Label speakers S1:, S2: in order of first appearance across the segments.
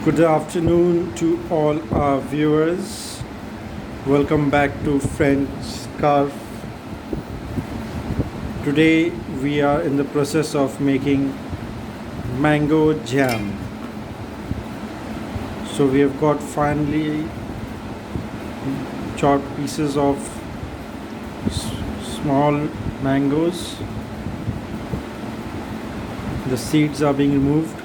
S1: Good afternoon to all our viewers. Welcome back to French Scarf. Today we are in the process of making mango jam. So we have got finely chopped pieces of small mangoes. The seeds are being removed.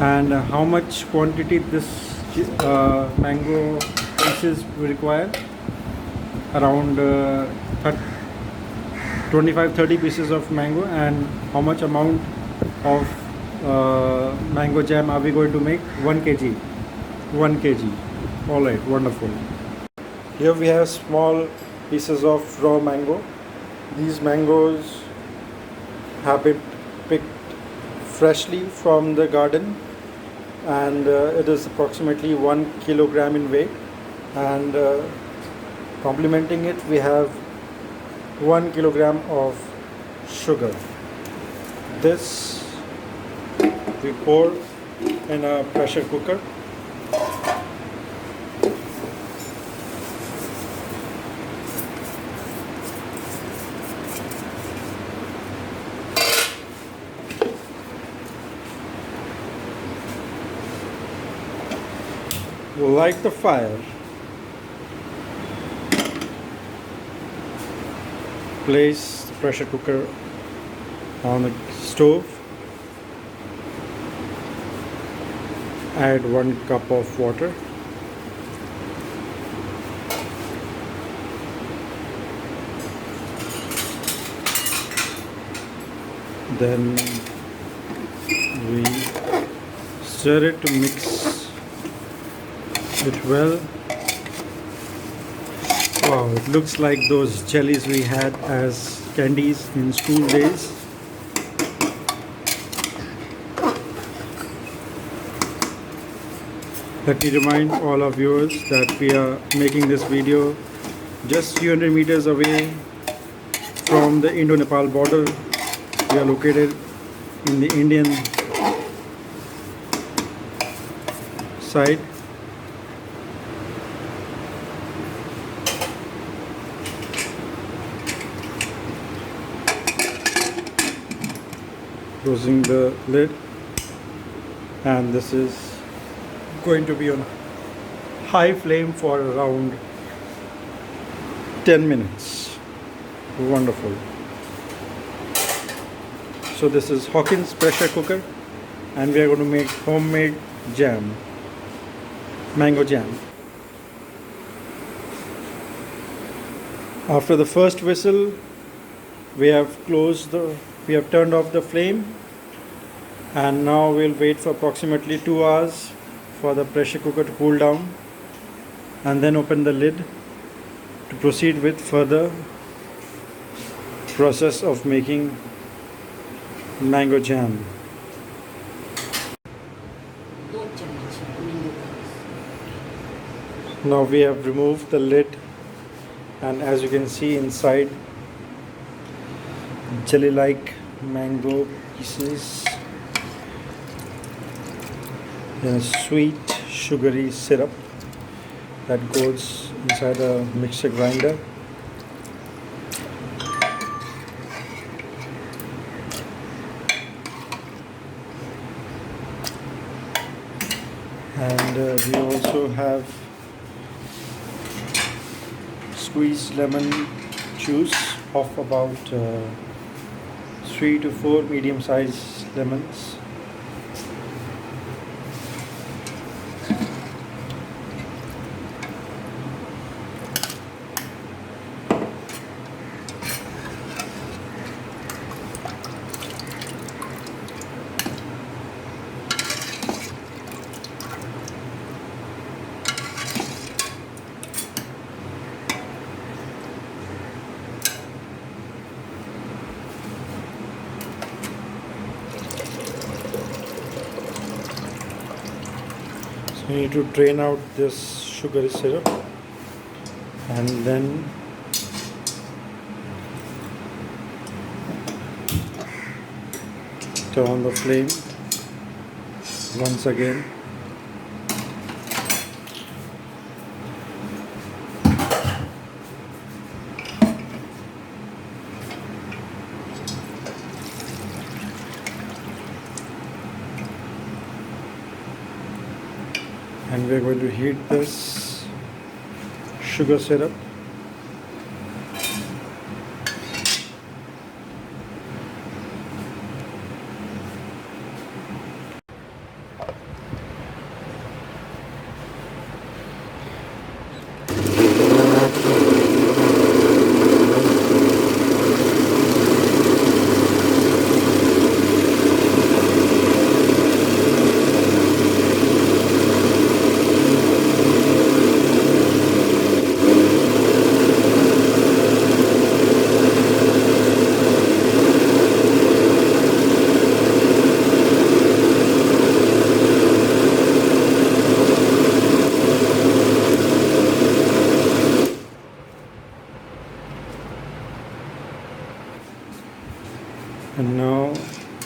S1: And how much quantity this mango pieces we require? Around 25-30 pieces of mango. And how much amount of mango jam are we going to make? 1 kg. 1 kg. Alright, wonderful. Here we have small pieces of raw mango. These mangoes have been picked freshly from the garden, and it is approximately 1 kilogram in weight, and complementing it we have 1 kilogram of sugar. This we pour in a pressure cooker. Light the fire. Place the pressure cooker on the stove. Add 1 cup of water. Then we stir it to mix it well. Wow, it looks like those jellies we had as candies in school days. Let me remind all our viewers that we are making this video just few hundred meters away from the Indo-Nepal border. We are located in the Indian side. Closing the lid, and this is going to be on high flame for around 10 minutes. Wonderful. So this is Hawkins pressure cooker, and we are going to make homemade jam, mango jam. After the first whistle, we have turned off the flame, and now we'll wait for approximately 2 hours for the pressure cooker to cool down, and then open the lid to proceed with further process of making mango jam. Now we have removed the lid, and as you can see inside, jelly like mango pieces in a sweet sugary syrup that goes inside a mixer grinder. And we also have squeezed lemon juice of about 3 to 4 medium-sized lemons. You need to drain out this sugary syrup, and then Turn on the flame once again. And we're going to heat this sugar syrup. And now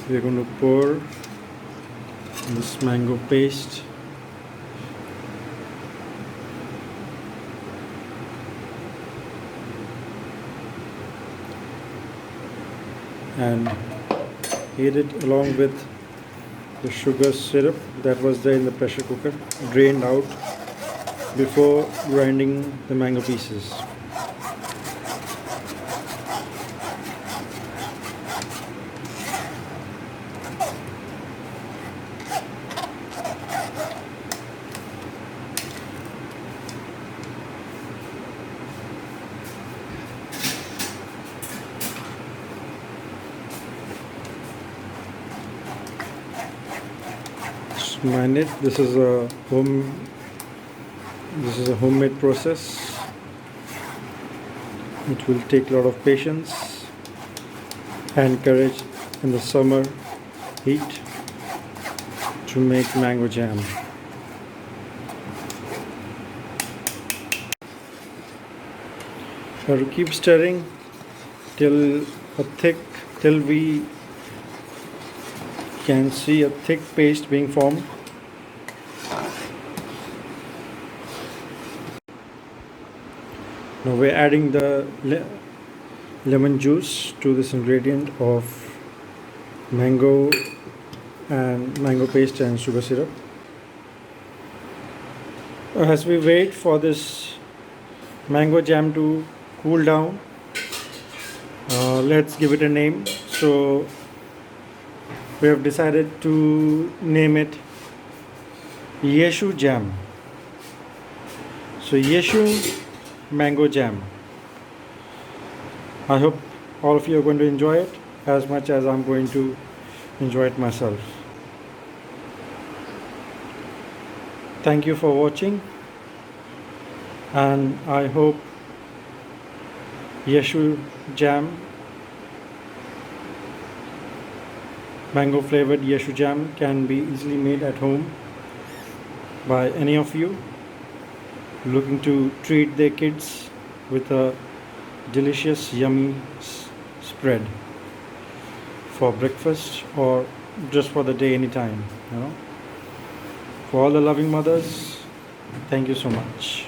S1: we're going to pour this mango paste and heat it along with the sugar syrup that was there in the pressure cooker, drained out before grinding the mango pieces. Mind it, this is a homemade process. It will take a lot of patience and courage in the summer heat to make mango jam. Have to keep stirring till we can see a thick paste being formed. Now we're adding the lemon juice to this ingredient of mango paste and sugar syrup. As we wait for this mango jam to cool down, let's give it a name. So we have decided to name it Yeshu Jam. So Yeshu Mango Jam. I hope all of you are going to enjoy it as much as I'm going to enjoy it myself. Thank you for watching, and I hope Yeshu Jam, mango flavored Yeshu Jam, can be easily made at home by any of you looking to treat their kids with a delicious, yummy spread for breakfast or just for the day, anytime. For all the loving mothers, thank you so much.